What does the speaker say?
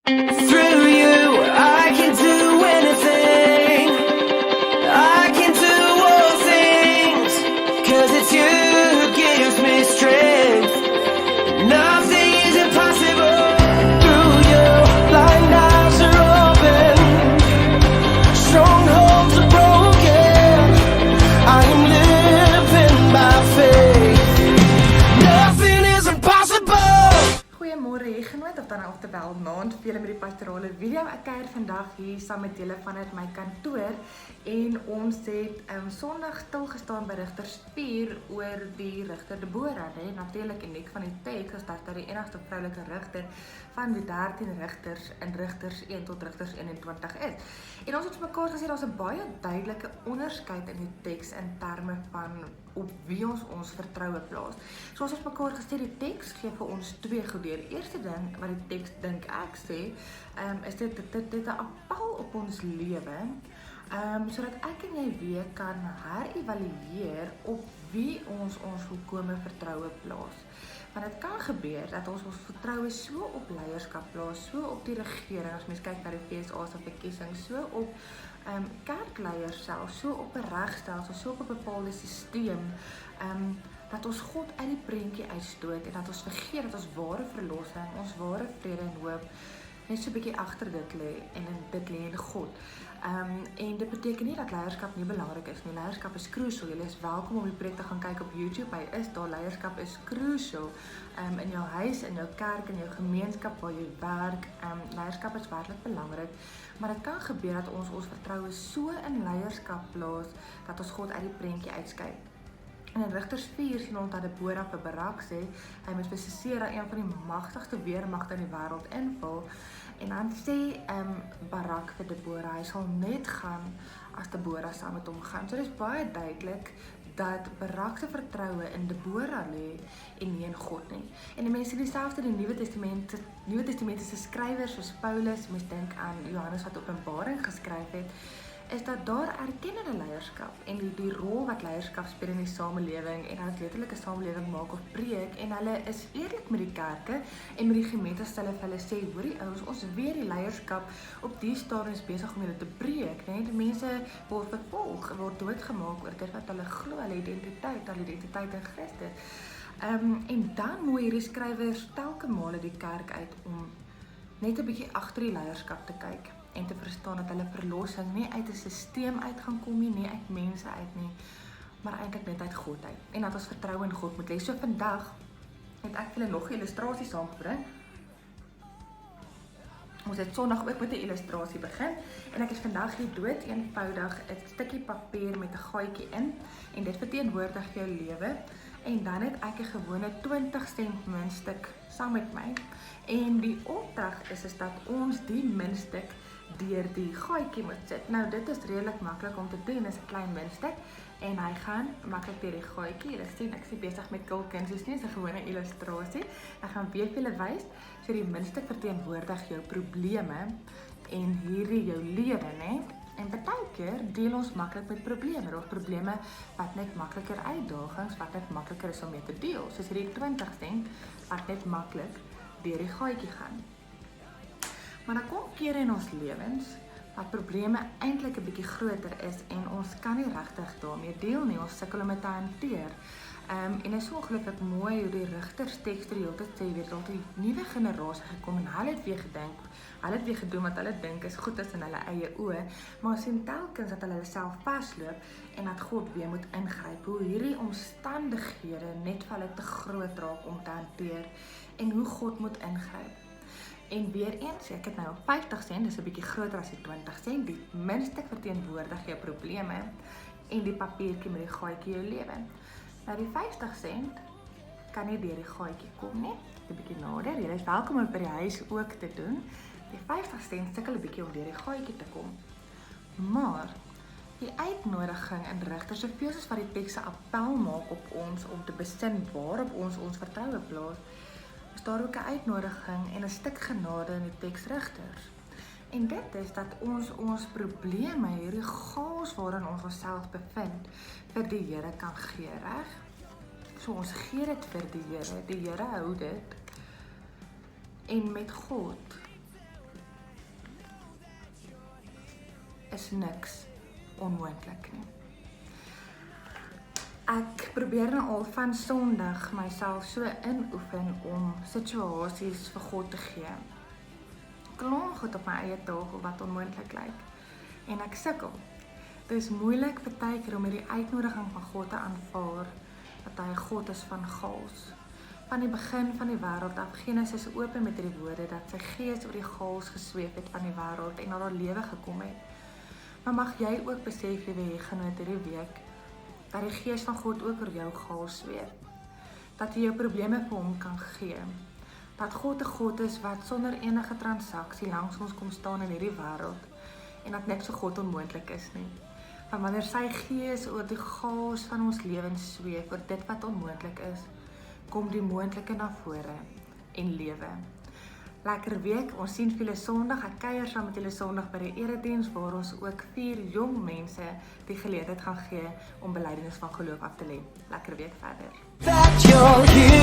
Through you, I can do anything. I can do all things. 'Cause it's you who gives me strength. Nothing is impossible. Through you, blind eyes are open. Strongholds are broken. I am living by faith. Nothing is impossible. Goeiemôre hier genoot of dan oftewel naand vir julle met die pastorale video. Ek kuier vandag hier saam met julle vanuit my kantoor en ons het Sondag stilgestaan by Rigters 4 oor die Rigter Deborah. Natuurlik uniek van die teks is dat die enigste vroulike rigter van die 13 rigters in Rigters 1 tot Rigters 21 is. En ons het mekaar gesê daar's 'n baie duidelike onderskeid in die teks in terme van op wie ons vertroue plaas. Soos ons mekaar gesê, die teks gee vir ons twee goed deur. Die eerste ding wat die teks dink ek sê, is dit 'n appel op ons lewe, sodat ek en jy weer kan herevalueer op wie ons volkome vertroue plaas. Want dit kan gebeur dat ons vertroue so op leierskap plaas, so op die regering, as mens kyk na die FSA se verkiesing, so op kerkleiers self, so op 'n regstelsel, so op 'n bepaalde stelsel, dat ons God uit die prentjie uitstoot en dat ons vergeet dat ons ware verlossing, ons ware vrede en hoop net so 'n bietjie agter dit lê en dit lê in God. En dit beteken nie dat leierskap nie belangrik is nie. Leierskap is crucial. Jy is welkom om die preek te gaan kyk op YouTube. Hy is daar. Leierskap is crucial in jou huis, in jou kerk, in jou gemeenskap waar jy werk. Leierskap is werklik belangrik, maar dit kan gebeur dat ons vertroue so in leierskap plaas dat ons God uit die prentjie uitskei. En in Rigters 4 sien ons dat Deborah vir Barak sê, hy moet vir Sisera, een van die magtigste weermagte in die wêreld, invul. En dan sê Barak vir Deborah, hy sal net gaan as Deborah saam met hom gaan. So dit is baie duidelik dat Barak se vertroue in Deborah lê en nie in God nie. En die mense dieselfde in die Nuwe Testamentiese skrywers soos Paulus, mens dink aan Johannes wat Openbaring geskryf het, is dat daar erkennende leierskap en die rol wat leierskap speel in die samelewing en dat dit letterlik 'n samelewing maak of breek, en hulle is eerlik met die kerke en met die gemeente hulle sê, hoorie ouens, ons weet die leierskap op die stadium is besig om julle te breek, nee? Die mense word vervolg, word doodgemaak oor dit wat hulle glo, hulle identiteit in Christus. En dan moet hierdie skrywers telke male die kerk uit om net 'n bietjie agter die leierskap te kyk en te verstaan dat hulle verlossing nie uit 'n stelsel uit gaan kom nie uit mense uit nie, maar eintlik net uit God uit. En dat ons vertrou in God moet lê. So vandag het ek julle nog 'n illustrasie saamgebring. Ons het Sondag ook met 'n illustrasie begin en ek het vandag hier dood eenvoudig 'n stukkie papier met 'n gaatjie in en dit verteenwoordig jou lewe. En dan het ek 'n gewone 20 sent muntstuk saam met my. En die opdrag is dat ons die muntstuk deur die gaatjie moet sit. Nou dit is redelik maklik om te doen, is 'n klein muntstuk en hy gaan maklik deur die gaatjie. Julle sien ek is besig met kulkuns, dis nie 'n gewone illustrasie. Ek gaan weer vir julle wys. So die muntstuk verteenwoordig jou probleme en hierdie jou lewe, né? En baie keer deel ons maklik met probleme. Daar's probleme wat net makliker uitdagings wat net makliker is om mee te deel. Soos hierdie 20 sent wat net maklik deur die gaatjie gaan. Maar daar kom kere in ons lewens wat probleme eintlik 'n bietjie groter is en ons kan nie regtig daarmee deel nie. Ons sukkel om dit te hanteer. En dit is so ongelukkig mooi hoe die Rigters teks die hele tyd sê, weet dat die nuwe generasie gekom en hulle het weer gedink, hulle het weer gedoen wat hulle dink is goed is in hulle eie oë, maar ons sien telkens dat hulle self vasloop en dat God weer moet ingryp. Hoe hierdie omstandighede net vir hulle te groot raak om te hanteer en hoe God moet ingryp. En weer eens, ek het nou 50 sent, dis 'n bietjie groter as die 20 sent, die muntstuk verteenwoordig jou probleme en die papiertjie met die gaatjie jou lewe. Nou die 50 sent kan nie deur die gaatjie kom nie, 'n bietjie nader, jy is welkom om by die huis ook te doen. Die 50 sent sukkel 'n bietjie om deur die gaatjie te kom. Maar die uitnodiging in Rigters, soveel soos wat die teks 'n appel maak op ons om te besin waarop ons vertroue plaas, is daar ook 'n uitnodiging en 'n stuk genade in die teks Rigters. En dit is dat ons probleme, hierdie chaos waarin ons onsself bevind, vir die Here kan gee, reg? So ons gee dit vir die Here hou dit. En met God is niks onmoontlik nie. Ek probeer nou al van Sondag myself so inoefen om situasies vir God te gee. Klomp goed op my eie tafel wat onmoontlik lyk. En ek sukkel. Dit is moeilik partykeer om hierdie uitnodiging van God te aanvaar, dat hy 'n God is van chaos. Van die begin van die wêreld af, Genesis open met hierdie woorde, dat sy gees oor die chaos gesweep het van die wêreld en na daar lewe gekom het. Maar mag jy ook besef, liewe genoot, hierdie week, dat die gees van God ook oor jou chaos sweep. Dat jy jou probleme vir hom kan gee. Dat God 'n God is wat sonder enige transaksie langs ons kom staan in hierdie wêreld. En dat niks vir God onmoontlik is nie. Want wanneer sy gees oor die chaos van ons lewens sweep, oor dit wat onmoontlik is, kom die moontlike na vore en lewe. Lekker week, ons sien vir julle Sondag, ek kuier saam met julle Sondag by die erediens waar ons ook 4 jong mense die geleentheid gaan gee om belydenis van geloof af te lê. Lekker week verder. That you're here.